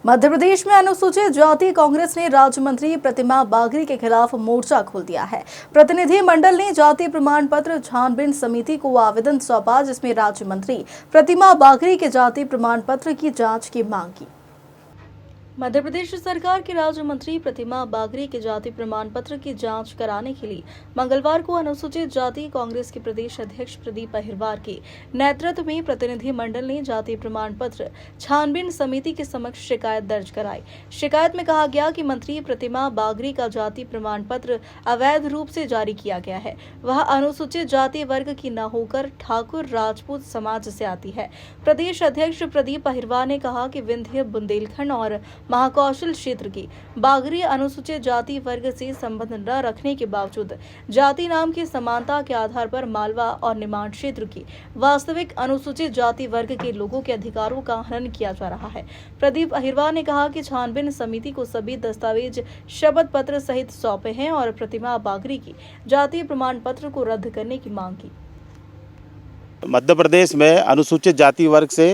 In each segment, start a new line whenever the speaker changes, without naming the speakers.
मध्य प्रदेश में अनुसूचित जाति कांग्रेस ने राज्य मंत्री प्रतिमा बागरी के खिलाफ मोर्चा खोल दिया है। प्रतिनिधि मंडल ने जाति प्रमाण पत्र छानबीन समिति को आवेदन सौंपा, जिसमें राज्य मंत्री प्रतिमा बागरी के जाति प्रमाण पत्र की जांच की मांग की। मध्य प्रदेश सरकार के राज्य मंत्री प्रतिमा बागरी के जाति प्रमाण पत्र की जांच कराने के लिए मंगलवार को अनुसूचित जाति कांग्रेस के प्रदेश अध्यक्ष प्रदीप अहिरवार के नेतृत्व में प्रतिनिधि मंडल ने जाति प्रमाण पत्र छानबीन समिति के समक्ष शिकायत दर्ज कराई। शिकायत में कहा गया कि मंत्री प्रतिमा बागरी का जाति प्रमाण पत्र अवैध रूप से जारी किया गया है। वह अनुसूचित जाति वर्ग की न होकर ठाकुर राजपूत समाज से आती है। प्रदेश अध्यक्ष प्रदीप अहिरवार ने कहा कि विंध्य, बुंदेलखंड और महाकौशल क्षेत्र की बागरी अनुसूचित जाति वर्ग से संबंध न रखने के बावजूद जाति नाम की समानता के आधार पर मालवा और निमाड़ क्षेत्र की वास्तविक अनुसूचित जाति वर्ग के लोगों के अधिकारों का हनन किया जा रहा है। प्रदीप अहिरवार ने कहा कि छानबीन समिति को सभी दस्तावेज शपथ पत्र सहित सौंपे हैं और प्रतिमा बागरी की जाति प्रमाण पत्र को रद्द करने की मांग की।
मध्य प्रदेश में अनुसूचित जाति वर्ग से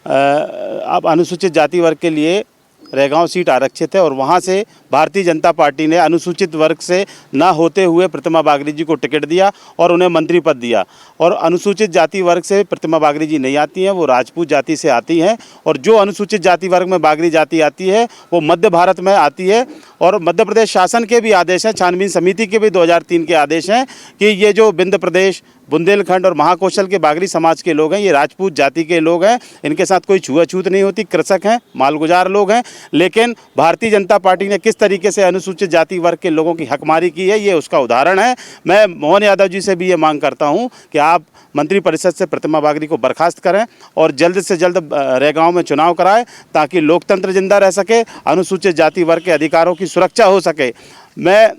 अब अनुसूचित जाति वर्ग के लिए रेगांव सीट आरक्षित है और वहां से भारतीय जनता पार्टी ने अनुसूचित वर्ग से न होते हुए प्रतिमा बागरी जी को टिकट दिया और उन्हें मंत्री पद दिया। और अनुसूचित जाति वर्ग से प्रतिमा बागरी जी नहीं आती हैं, वो राजपूत जाति से आती हैं। और जो अनुसूचित जाति वर्ग में बागरी जाति आती है वो मध्य भारत में आती है। और मध्य प्रदेश शासन के भी आदेश हैं, छानबीन समिति के भी 2003 के आदेश हैं कि ये जो विंध्य प्रदेश, बुंदेलखंड और महाकौशल के बागरी समाज के लोग हैं, ये राजपूत जाति के लोग हैं। इनके साथ कोई छुआछूत नहीं होती, कृषक हैं, मालगुजार लोग हैं। लेकिन भारतीय जनता पार्टी ने किस तरीके से अनुसूचित जाति वर्ग के लोगों की हकमारी की है, ये उसका उदाहरण है। मैं मोहन यादव जी से भी ये मांग करता हूँ कि आप मंत्रिपरिषद से प्रतिमा बागरी को बर्खास्त करें और जल्द से जल्द रेगांव में चुनाव कराएं, ताकि लोकतंत्र जिंदा रह सके, अनुसूचित जाति वर्ग के अधिकारों की सुरक्षा हो सके। मैं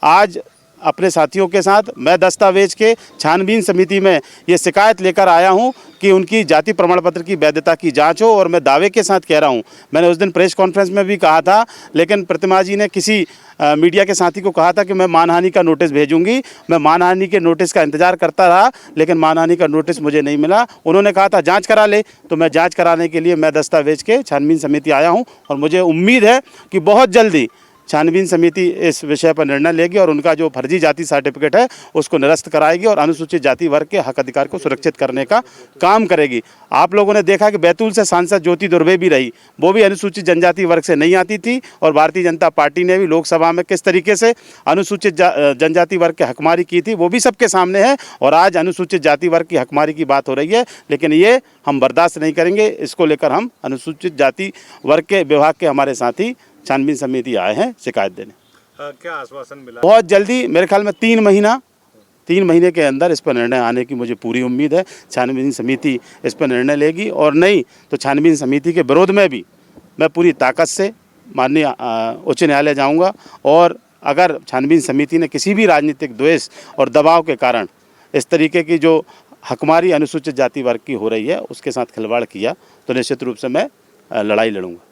आज अपने साथियों के साथ मैं दस्तावेज के छानबीन समिति में ये शिकायत लेकर आया हूं कि उनकी जाति प्रमाण पत्र की वैधता की जांच हो। और मैं दावे के साथ कह रहा हूं, मैंने उस दिन प्रेस कॉन्फ्रेंस में भी कहा था, लेकिन प्रतिमा जी ने किसी मीडिया के साथी को कहा था कि मैं मानहानि का नोटिस भेजूंगी। मैं मानहानि के नोटिस का इंतजार करता रहा, लेकिन मानहानि का नोटिस मुझे नहीं मिला। उन्होंने कहा था जाँच करा ले, तो मैं जाँच कराने के लिए मैं दस्तावेज के छानबीन समिति आया हूँ। और मुझे उम्मीद है कि बहुत जल्दी छानबीन समिति इस विषय पर निर्णय लेगी और उनका जो फर्जी जाति सर्टिफिकेट है उसको निरस्त कराएगी और अनुसूचित जाति वर्ग के हक अधिकार को सुरक्षित करने का काम करेगी। आप लोगों ने देखा कि बैतूल से सांसद ज्योति दुर्वे भी रही, वो भी अनुसूचित जनजाति वर्ग से नहीं आती थी। और भारतीय जनता पार्टी ने भी लोकसभा में किस तरीके से अनुसूचित जनजाति वर्ग की हकमारी की थी, वो भी सबके सामने है। और आज अनुसूचित जाति वर्ग की हकमारी की बात हो रही है, लेकिन ये हम बर्दाश्त नहीं करेंगे। इसको लेकर हम अनुसूचित जाति वर्ग के विभाग के हमारे साथी छानबीन समिति आए हैं शिकायत देने।
क्या आश्वासन मिला?
बहुत जल्दी, मेरे ख्याल में 3 महीने के अंदर इस पर निर्णय आने की मुझे पूरी उम्मीद है। छानबीन समिति इस पर निर्णय लेगी और नहीं तो छानबीन समिति के विरोध में भी मैं पूरी ताकत से माननीय उच्च न्यायालय जाऊंगा। और अगर छानबीन समिति ने किसी भी राजनीतिक द्वेष और दबाव के कारण इस तरीके की जो हकमारी अनुसूचित जाति वर्ग की हो रही है उसके साथ खिलवाड़ किया, तो निश्चित रूप से मैं लड़ाई लड़ूंगा।